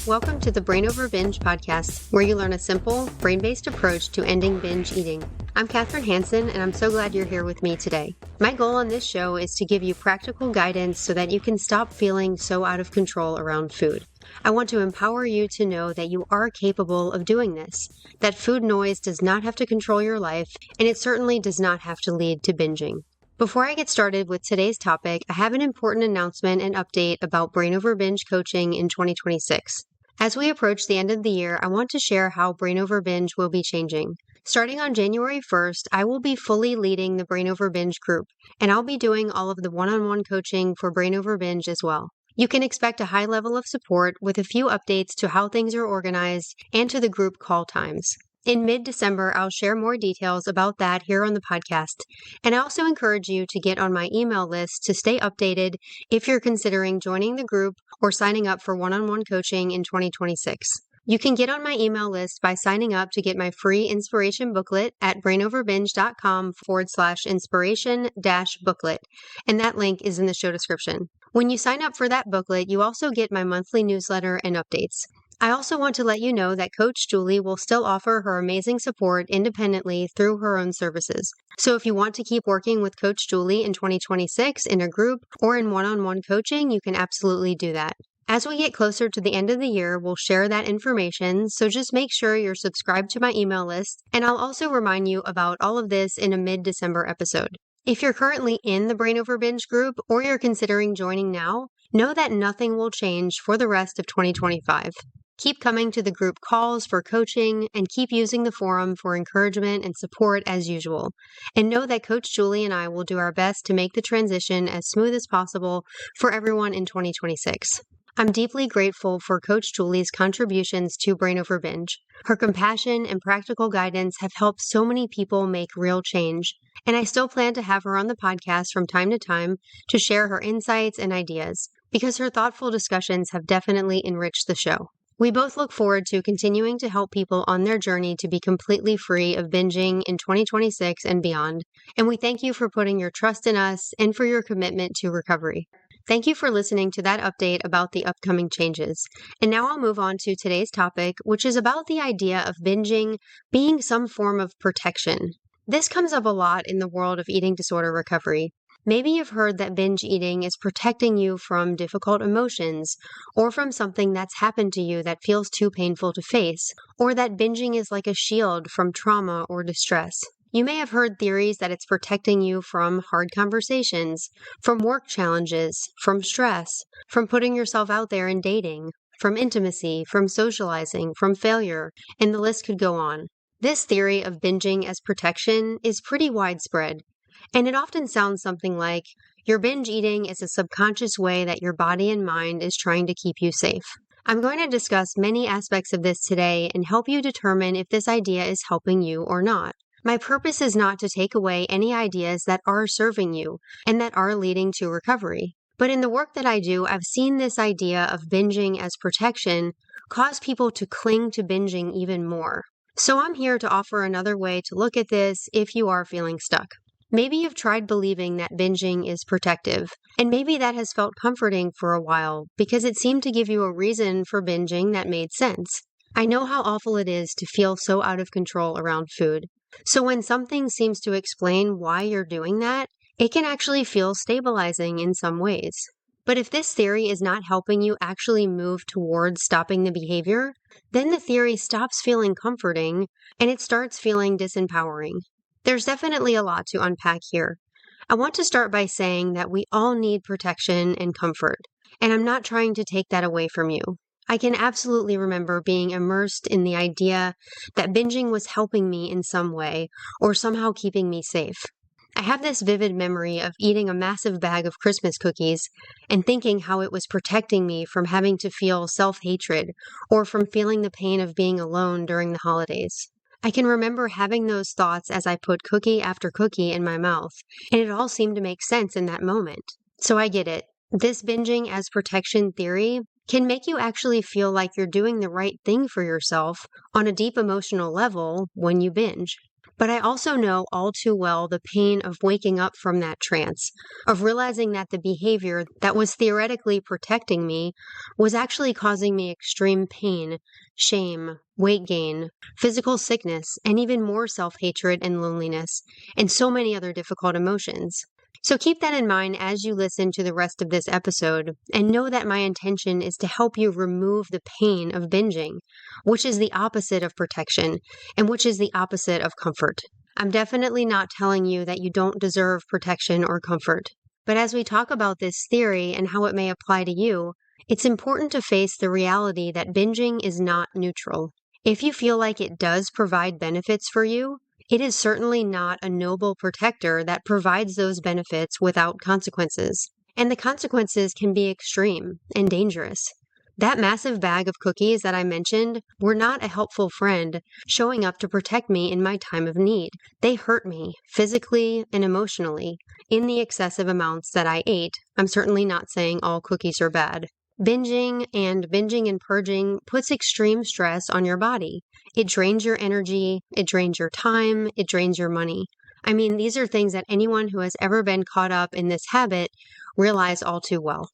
Welcome to the Brain Over Binge podcast, where you learn a simple, brain-based approach to ending binge eating. I'm Katherine Hansen, and I'm so glad you're here with me today. My goal on this show is to give you practical guidance so that you can stop feeling so out of control around food. I want to empower you to know that you are capable of doing this, that food noise does not have to control your life, and it certainly does not have to lead to binging. Before I get started with today's topic, I have an important announcement and update about Brain Over Binge coaching in 2026. As we approach the end of the year, I want to share how Brain Over Binge will be changing. Starting on January 1st, I will be fully leading the Brain Over Binge group, and I'll be doing all of the one-on-one coaching for Brain Over Binge as well. You can expect a high level of support with a few updates to how things are organized and to the group call times. In mid-December, I'll share more details about that here on the podcast, and I also encourage you to get on my email list to stay updated if you're considering joining the group or signing up for one-on-one coaching in 2026. You can get on my email list by signing up to get my free inspiration booklet at brainoverbinge.com/inspiration-booklet, and that link is in the show description. When you sign up for that booklet, you also get my monthly newsletter and updates. I also want to let you know that Coach Julie will still offer her amazing support independently through her own services. So if you want to keep working with Coach Julie in 2026 in a group or in one-on-one coaching, you can absolutely do that. As we get closer to the end of the year, we'll share that information, so just make sure you're subscribed to my email list, and I'll also remind you about all of this in a mid-December episode. If you're currently in the Brain Over Binge group or you're considering joining now, know that nothing will change for the rest of 2025. Keep coming to the group calls for coaching and keep using the forum for encouragement and support as usual. And know that Coach Julie and I will do our best to make the transition as smooth as possible for everyone in 2026. I'm deeply grateful for Coach Julie's contributions to Brain Over Binge. Her compassion and practical guidance have helped so many people make real change, and I still plan to have her on the podcast from time to time to share her insights and ideas, because her thoughtful discussions have definitely enriched the show. We both look forward to continuing to help people on their journey to be completely free of binging in 2026 and beyond, and we thank you for putting your trust in us and for your commitment to recovery. Thank you for listening to that update about the upcoming changes. And now I'll move on to today's topic, which is about the idea of binging being some form of protection. This comes up a lot in the world of eating disorder recovery. Maybe you've heard that binge eating is protecting you from difficult emotions, or from something that's happened to you that feels too painful to face, or that binging is like a shield from trauma or distress. You may have heard theories that it's protecting you from hard conversations, from work challenges, from stress, from putting yourself out there and dating, from intimacy, from socializing, from failure, and the list could go on. This theory of binging as protection is pretty widespread. And it often sounds something like, your binge eating is a subconscious way that your body and mind is trying to keep you safe. I'm going to discuss many aspects of this today and help you determine if this idea is helping you or not. My purpose is not to take away any ideas that are serving you and that are leading to recovery. But in the work that I do, I've seen this idea of binging as protection cause people to cling to binging even more. So I'm here to offer another way to look at this if you are feeling stuck. Maybe you've tried believing that binging is protective, and maybe that has felt comforting for a while because it seemed to give you a reason for binging that made sense. I know how awful it is to feel so out of control around food. So when something seems to explain why you're doing that, it can actually feel stabilizing in some ways. But if this theory is not helping you actually move towards stopping the behavior, then the theory stops feeling comforting and it starts feeling disempowering. There's definitely a lot to unpack here. I want to start by saying that we all need protection and comfort, and I'm not trying to take that away from you. I can absolutely remember being immersed in the idea that binging was helping me in some way or somehow keeping me safe. I have this vivid memory of eating a massive bag of Christmas cookies and thinking how it was protecting me from having to feel self-hatred or from feeling the pain of being alone during the holidays. I can remember having those thoughts as I put cookie after cookie in my mouth, and it all seemed to make sense in that moment. So I get it. This binging as protection theory can make you actually feel like you're doing the right thing for yourself on a deep emotional level when you binge. But I also know all too well the pain of waking up from that trance, of realizing that the behavior that was theoretically protecting me was actually causing me extreme pain, shame, weight gain, physical sickness, and even more self-hatred and loneliness, and so many other difficult emotions. So keep that in mind as you listen to the rest of this episode, and know that my intention is to help you remove the pain of binging, which is the opposite of protection, and which is the opposite of comfort. I'm definitely not telling you that you don't deserve protection or comfort. But as we talk about this theory and how it may apply to you, it's important to face the reality that binging is not neutral. If you feel like it does provide benefits for you, it is certainly not a noble protector that provides those benefits without consequences. And the consequences can be extreme and dangerous. That massive bag of cookies that I mentioned were not a helpful friend showing up to protect me in my time of need. They hurt me physically and emotionally in the excessive amounts that I ate. I'm certainly not saying all cookies are bad. Binging and purging puts extreme stress on your body. It drains your energy, it drains your time, it drains your money. I mean, these are things that anyone who has ever been caught up in this habit realize all too well.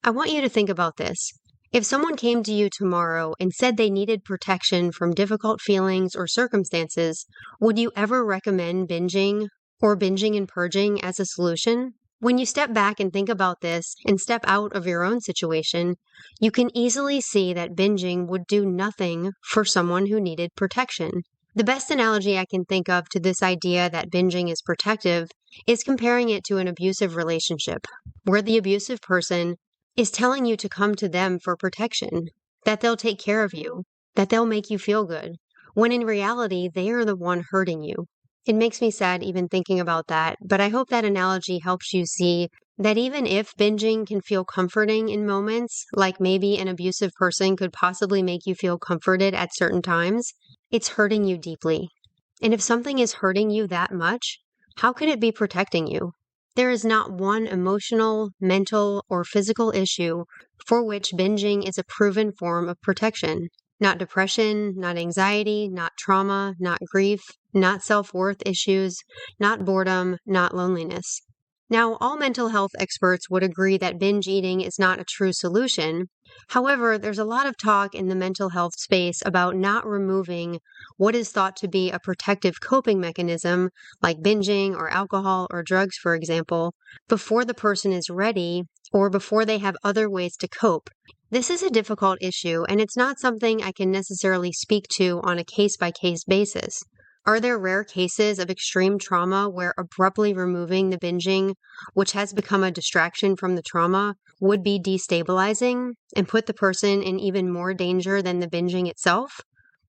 I want you to think about this. If someone came to you tomorrow and said they needed protection from difficult feelings or circumstances, would you ever recommend binging or binging and purging as a solution? When you step back and think about this and step out of your own situation, you can easily see that binging would do nothing for someone who needed protection. The best analogy I can think of to this idea that binging is protective is comparing it to an abusive relationship, where the abusive person is telling you to come to them for protection, that they'll take care of you, that they'll make you feel good, when in reality, they are the one hurting you. It makes me sad even thinking about that, but I hope that analogy helps you see that even if binging can feel comforting in moments, like maybe an abusive person could possibly make you feel comforted at certain times, it's hurting you deeply. And if something is hurting you that much, how could it be protecting you? There is not one emotional, mental, or physical issue for which binging is a proven form of protection. Not depression, not anxiety, not trauma, not grief, not self-worth issues, not boredom, not loneliness. Now, all mental health experts would agree that binge eating is not a true solution. However, there's a lot of talk in the mental health space about not removing what is thought to be a protective coping mechanism, like binging or alcohol or drugs, for example, before the person is ready or before they have other ways to cope. This is a difficult issue, and it's not something I can necessarily speak to on a case-by-case basis. Are there rare cases of extreme trauma where abruptly removing the binging, which has become a distraction from the trauma, would be destabilizing and put the person in even more danger than the binging itself?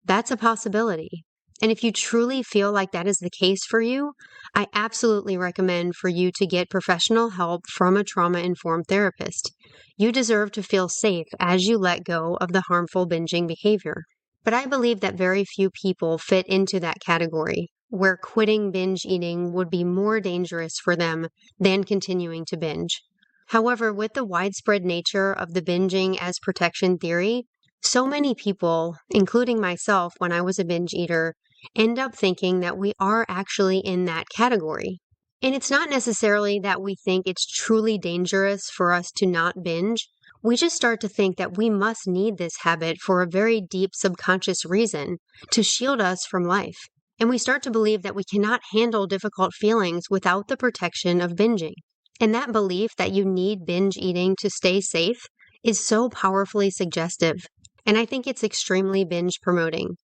That's a possibility. And if you truly feel like that is the case for you, I absolutely recommend for you to get professional help from a trauma-informed therapist. You deserve to feel safe as you let go of the harmful binging behavior. But I believe that very few people fit into that category, where quitting binge eating would be more dangerous for them than continuing to binge. However, with the widespread nature of the binging as protection theory, so many people, including myself when I was a binge eater, end up thinking that we are actually in that category. And it's not necessarily that we think it's truly dangerous for us to not binge. We just start to think that we must need this habit for a very deep subconscious reason to shield us from life. And we start to believe that we cannot handle difficult feelings without the protection of binging. And that belief that you need binge eating to stay safe is so powerfully suggestive. And I think it's extremely binge promoting.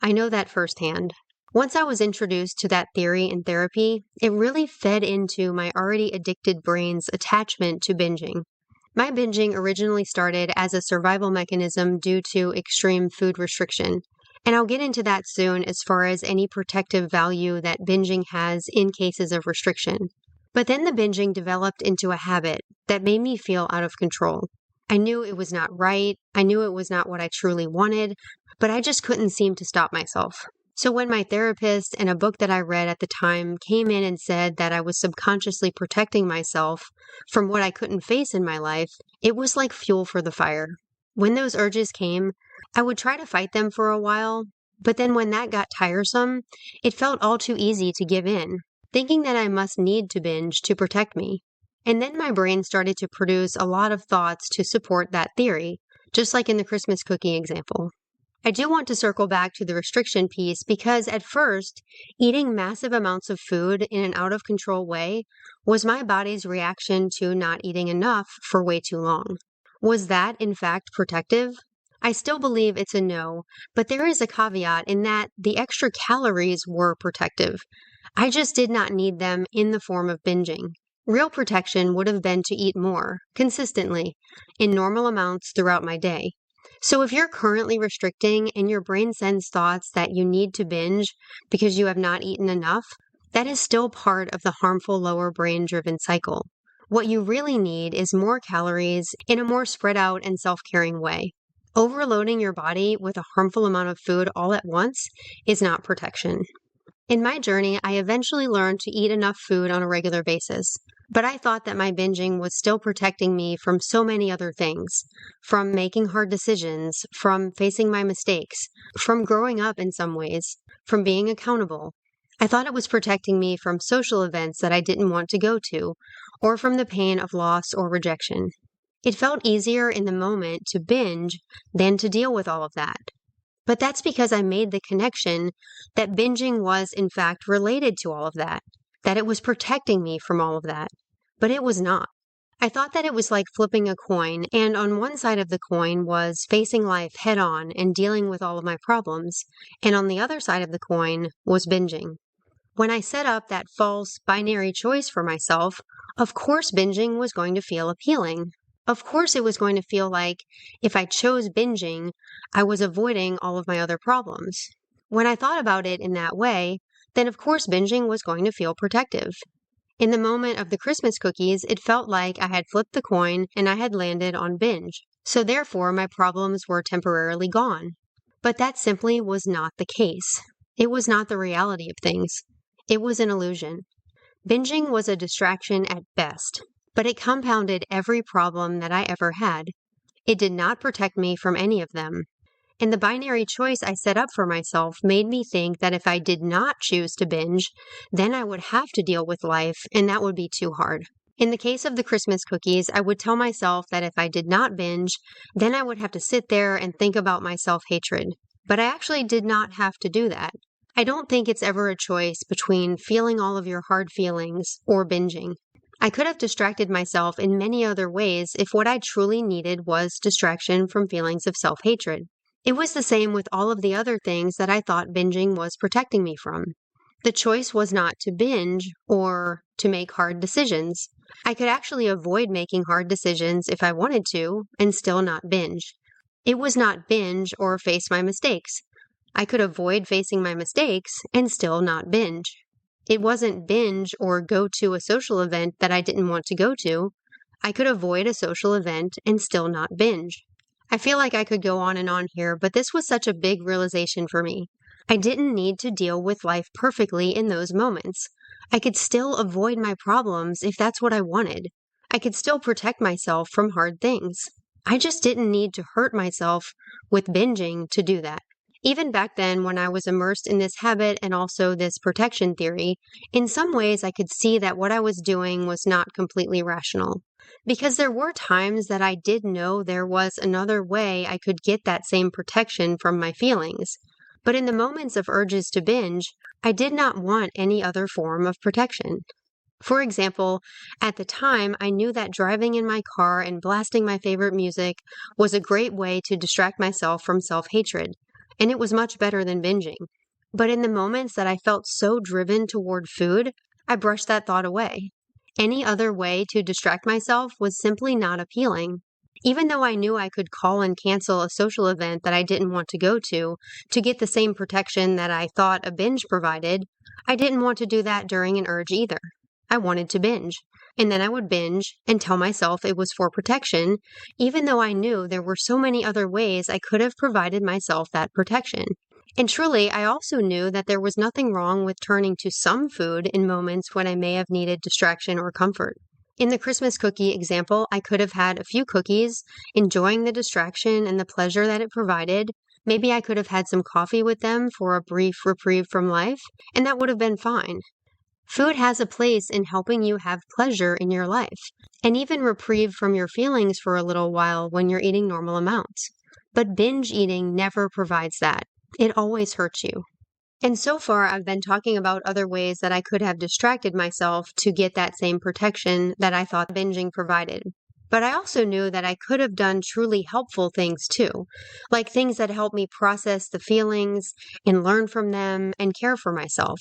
I know that firsthand. Once I was introduced to that theory in therapy, it really fed into my already addicted brain's attachment to binging. My binging originally started as a survival mechanism due to extreme food restriction, and I'll get into that soon as far as any protective value that binging has in cases of restriction. But then the binging developed into a habit that made me feel out of control. I knew it was not right, I knew it was not what I truly wanted, but I just couldn't seem to stop myself. So when my therapist and a book that I read at the time came in and said that I was subconsciously protecting myself from what I couldn't face in my life, it was like fuel for the fire. When those urges came, I would try to fight them for a while, But then when that got tiresome, it felt all too easy to give in, thinking that I must need to binge to protect me. And then my brain started to produce a lot of thoughts to support that theory, just like in the Christmas cookie example. I do want to circle back to the restriction piece because at first, eating massive amounts of food in an out of control way was my body's reaction to not eating enough for way too long. Was that, in fact, protective? I still believe it's a no, but there is a caveat in that the extra calories were protective. I just did not need them in the form of binging. Real protection would have been to eat more, consistently, in normal amounts throughout my day. So if you're currently restricting and your brain sends thoughts that you need to binge because you have not eaten enough, that is still part of the harmful lower brain-driven cycle. What you really need is more calories in a more spread out and self-caring way. Overloading your body with a harmful amount of food all at once is not protection. In my journey, I eventually learned to eat enough food on a regular basis, but I thought that my binging was still protecting me from so many other things, from making hard decisions, from facing my mistakes, from growing up in some ways, from being accountable. I thought it was protecting me from social events that I didn't want to go to, or from the pain of loss or rejection. It felt easier in the moment to binge than to deal with all of that. But that's because I made the connection that binging was, in fact, related to all of that it was protecting me from all of that. But it was not. I thought that it was like flipping a coin, and on one side of the coin was facing life head on and dealing with all of my problems, and on the other side of the coin was binging. When I set up that false binary choice for myself, of course binging was going to feel appealing. Of course it was going to feel like if I chose binging, I was avoiding all of my other problems. When I thought about it in that way, then of course binging was going to feel protective. In the moment of the Christmas cookies, it felt like I had flipped the coin and I had landed on binge. So therefore, my problems were temporarily gone. But that simply was not the case. It was not the reality of things. It was an illusion. Binging was a distraction at best, but it compounded every problem that I ever had. It did not protect me from any of them. And the binary choice I set up for myself made me think that if I did not choose to binge, then I would have to deal with life, and that would be too hard. In the case of the Christmas cookies, I would tell myself that if I did not binge, then I would have to sit there and think about my self-hatred. But I actually did not have to do that. I don't think it's ever a choice between feeling all of your hard feelings or binging. I could have distracted myself in many other ways if what I truly needed was distraction from feelings of self-hatred. It was the same with all of the other things that I thought binging was protecting me from. The choice was not to binge or to make hard decisions. I could actually avoid making hard decisions if I wanted to and still not binge. It was not binge or face my mistakes. I could avoid facing my mistakes and still not binge. It wasn't binge or go to a social event that I didn't want to go to. I could avoid a social event and still not binge. I feel like I could go on and on here, but this was such a big realization for me. I didn't need to deal with life perfectly in those moments. I could still avoid my problems if that's what I wanted. I could still protect myself from hard things. I just didn't need to hurt myself with binging to do that. Even back then, when I was immersed in this habit and also this protection theory, in some ways I could see that what I was doing was not completely rational. Because there were times that I did know there was another way I could get that same protection from my feelings. But in the moments of urges to binge, I did not want any other form of protection. For example, at the time, I knew that driving in my car and blasting my favorite music was a great way to distract myself from self-hatred, and it was much better than binging. But in the moments that I felt so driven toward food, I brushed that thought away. Any other way to distract myself was simply not appealing. Even though I knew I could call and cancel a social event that I didn't want to go to get the same protection that I thought a binge provided, I didn't want to do that during an urge either. I wanted to binge, and then I would binge and tell myself it was for protection, even though I knew there were so many other ways I could have provided myself that protection. And truly, I also knew that there was nothing wrong with turning to some food in moments when I may have needed distraction or comfort. In the Christmas cookie example, I could have had a few cookies, enjoying the distraction and the pleasure that it provided, Maybe I could have had some coffee with them for a brief reprieve from life, and that would have been fine. Food has a place in helping you have pleasure in your life, and even reprieve from your feelings for a little while when you're eating normal amounts. But binge eating never provides that. It always hurts you. And so far, I've been talking about other ways that I could have distracted myself to get that same protection that I thought binging provided. But I also knew that I could have done truly helpful things too, like things that help me process the feelings and learn from them and care for myself.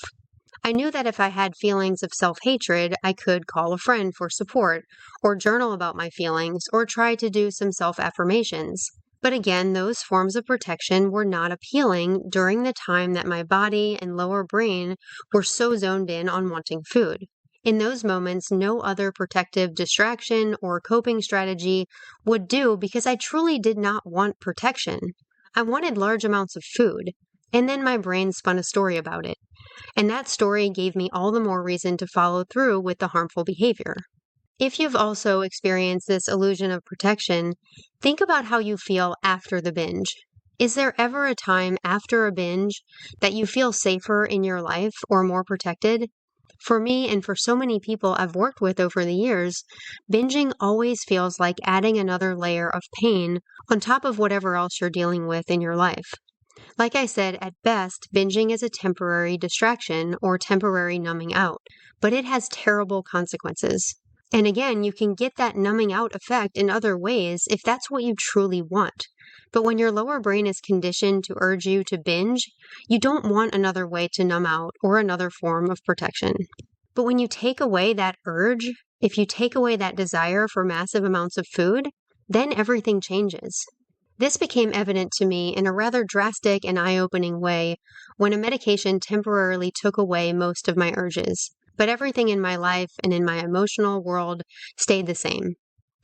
I knew that if I had feelings of self-hatred, I could call a friend for support, or journal about my feelings, or try to do some self-affirmations. But again, those forms of protection were not appealing during the time that my body and lower brain were so zoned in on wanting food. In those moments, no other protective distraction or coping strategy would do because I truly did not want protection. I wanted large amounts of food, and then my brain spun a story about it. And that story gave me all the more reason to follow through with the harmful behavior. If you've also experienced this illusion of protection, think about how you feel after the binge. Is there ever a time after a binge that you feel safer in your life or more protected? For me and for so many people I've worked with over the years, binging always feels like adding another layer of pain on top of whatever else you're dealing with in your life. Like I said, at best, binging is a temporary distraction or temporary numbing out, but it has terrible consequences. And again, you can get that numbing out effect in other ways if that's what you truly want. But when your lower brain is conditioned to urge you to binge, you don't want another way to numb out or another form of protection. But when you take away that urge, if you take away that desire for massive amounts of food, then everything changes. This became evident to me in a rather drastic and eye-opening way when a medication temporarily took away most of my urges, but everything in my life and in my emotional world stayed the same.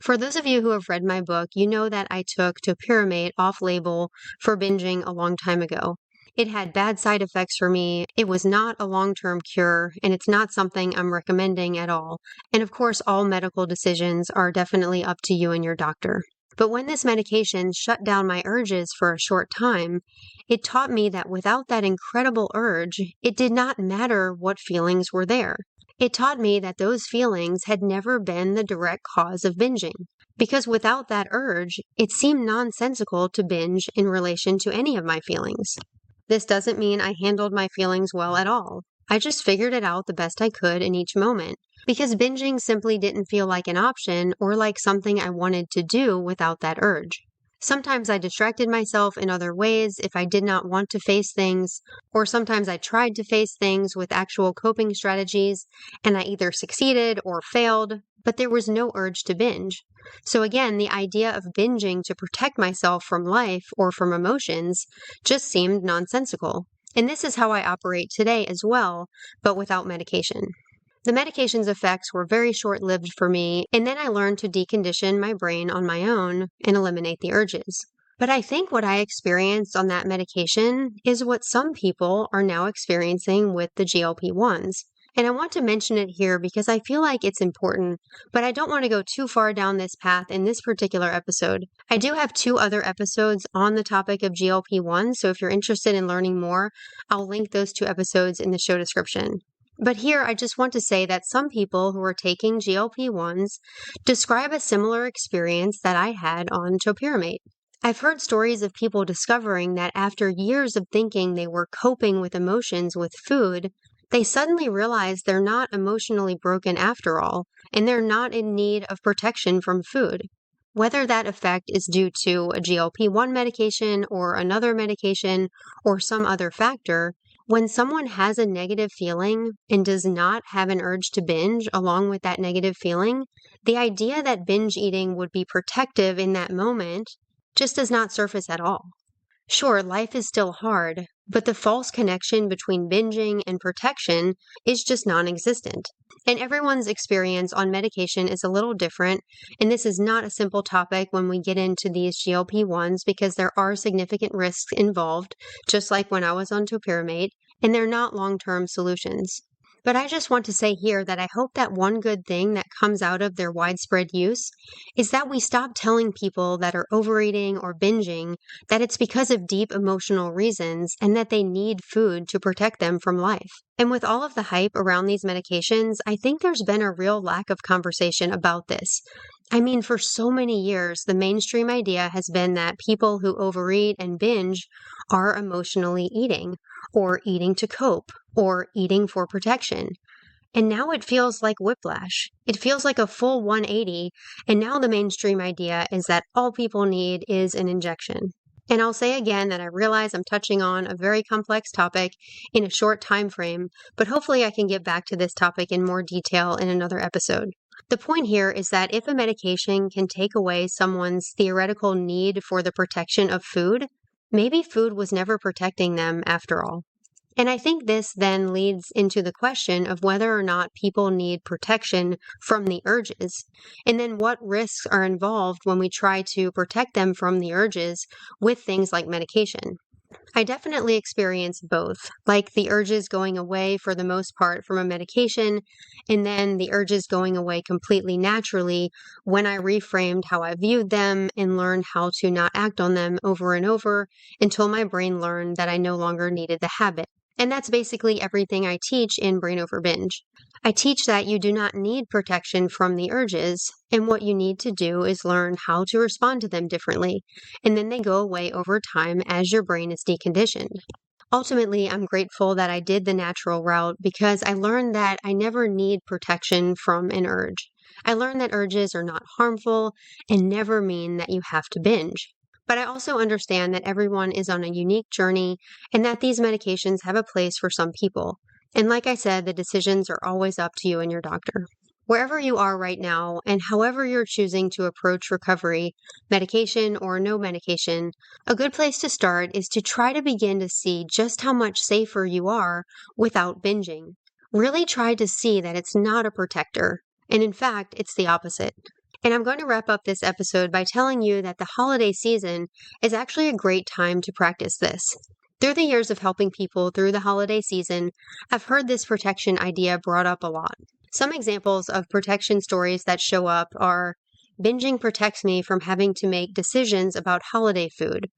For those of you who have read my book, you know that I took topiramate off-label for binging a long time ago. It had bad side effects for me, it was not a long-term cure, and it's not something I'm recommending at all. And of course, all medical decisions are definitely up to you and your doctor. But when this medication shut down my urges for a short time, it taught me that without that incredible urge, it did not matter what feelings were there. It taught me that those feelings had never been the direct cause of binging. Because without that urge, it seemed nonsensical to binge in relation to any of my feelings. This doesn't mean I handled my feelings well at all. I just figured it out the best I could in each moment, because binging simply didn't feel like an option or like something I wanted to do without that urge. Sometimes I distracted myself in other ways if I did not want to face things, or sometimes I tried to face things with actual coping strategies, and I either succeeded or failed, but there was no urge to binge. So again, the idea of binging to protect myself from life or from emotions just seemed nonsensical. And this is how I operate today as well, but without medication. The medication's effects were very short-lived for me, and then I learned to decondition my brain on my own and eliminate the urges. But I think what I experienced on that medication is what some people are now experiencing with the GLP-1s. And I want to mention it here because I feel like it's important, but I don't want to go too far down this path in this particular episode. I do have 2 other episodes on the topic of GLP-1, so if you're interested in learning more, I'll link those 2 episodes in the show description. But here, I just want to say that some people who are taking GLP-1s describe a similar experience that I had on topiramate. I've heard stories of people discovering that after years of thinking they were coping with emotions with food, they suddenly realize they're not emotionally broken after all, and they're not in need of protection from food. Whether that effect is due to a GLP-1 medication or another medication or some other factor, when someone has a negative feeling and does not have an urge to binge along with that negative feeling, the idea that binge eating would be protective in that moment just does not surface at all. Sure, life is still hard, but the false connection between binging and protection is just non-existent. And everyone's experience on medication is a little different, and this is not a simple topic when we get into these GLP-1s because there are significant risks involved, just like when I was on topiramate, and they're not long-term solutions. But I just want to say here that I hope that one good thing that comes out of their widespread use is that we stop telling people that are overeating or binging that it's because of deep emotional reasons and that they need food to protect them from life. And with all of the hype around these medications, I think there's been a real lack of conversation about this. I mean, for so many years, the mainstream idea has been that people who overeat and binge are emotionally eating, or eating to cope, or eating for protection. And now it feels like whiplash. It feels like a full 180, and now the mainstream idea is that all people need is an injection. And I'll say again that I realize I'm touching on a very complex topic in a short time frame, but hopefully I can get back to this topic in more detail in another episode. The point here is that if a medication can take away someone's theoretical need for the protection of food, maybe food was never protecting them after all. And I think this then leads into the question of whether or not people need protection from the urges, and then what risks are involved when we try to protect them from the urges with things like medication. I definitely experience both, like the urges going away for the most part from a medication, and then the urges going away completely naturally when I reframed how I viewed them and learned how to not act on them over and over until my brain learned that I no longer needed the habit. And that's basically everything I teach in Brain Over Binge. I teach that you do not need protection from the urges, and what you need to do is learn how to respond to them differently, and then they go away over time as your brain is deconditioned. Ultimately, I'm grateful that I did the natural route because I learned that I never need protection from an urge. I learned that urges are not harmful and never mean that you have to binge. But I also understand that everyone is on a unique journey and that these medications have a place for some people. And like I said, the decisions are always up to you and your doctor. Wherever you are right now, and however you're choosing to approach recovery, medication or no medication, a good place to start is to try to begin to see just how much safer you are without binging. Really try to see that it's not a protector, and in fact, it's the opposite. And I'm going to wrap up this episode by telling you that the holiday season is actually a great time to practice this. Through the years of helping people through the holiday season, I've heard this protection idea brought up a lot. Some examples of protection stories that show up are, binging protects me from having to make decisions about holiday food,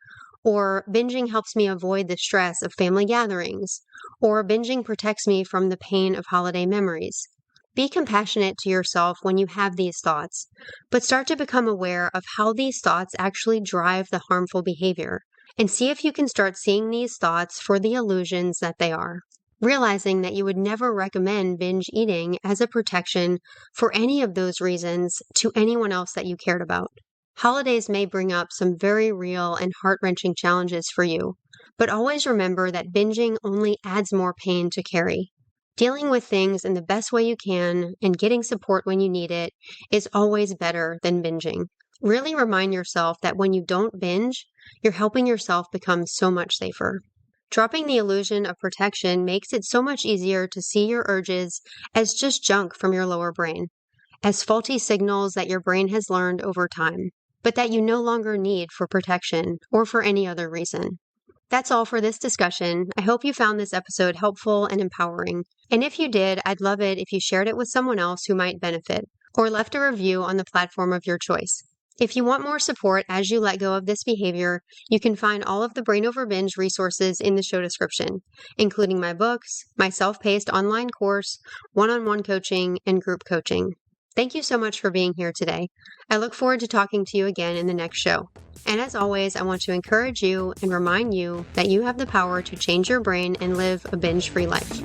or binging helps me avoid the stress of family gatherings, or binging protects me from the pain of holiday memories. Be compassionate to yourself when you have these thoughts, but start to become aware of how these thoughts actually drive the harmful behavior, and see if you can start seeing these thoughts for the illusions that they are. Realizing that you would never recommend binge eating as a protection for any of those reasons to anyone else that you cared about. Holidays may bring up some very real and heart-wrenching challenges for you, but always remember that binging only adds more pain to carry. Dealing with things in the best way you can and getting support when you need it is always better than binging. Really remind yourself that when you don't binge, you're helping yourself become so much safer. Dropping the illusion of protection makes it so much easier to see your urges as just junk from your lower brain, as faulty signals that your brain has learned over time, but that you no longer need for protection or for any other reason. That's all for this discussion. I hope you found this episode helpful and empowering. And if you did, I'd love it if you shared it with someone else who might benefit, or left a review on the platform of your choice. If you want more support as you let go of this behavior, you can find all of the Brain Over Binge resources in the show description, including my books, my self-paced online course, one-on-one coaching, and group coaching. Thank you so much for being here today. I look forward to talking to you again in the next show. And as always, I want to encourage you and remind you that you have the power to change your brain and live a binge-free life.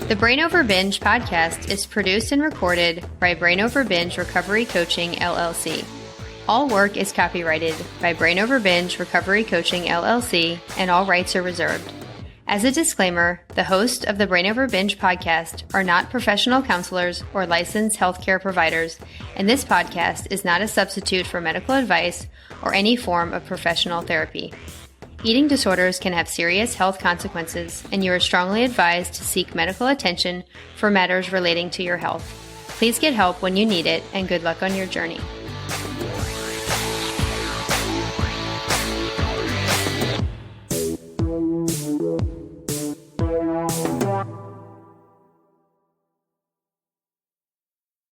The Brain Over Binge podcast is produced and recorded by Brain Over Binge Recovery Coaching, LLC. All work is copyrighted by Brain Over Binge Recovery Coaching, LLC, and all rights are reserved. As a disclaimer, the hosts of the Brain Over Binge podcast are not professional counselors or licensed healthcare providers, and this podcast is not a substitute for medical advice or any form of professional therapy. Eating disorders can have serious health consequences, and you are strongly advised to seek medical attention for matters relating to your health. Please get help when you need it, and good luck on your journey.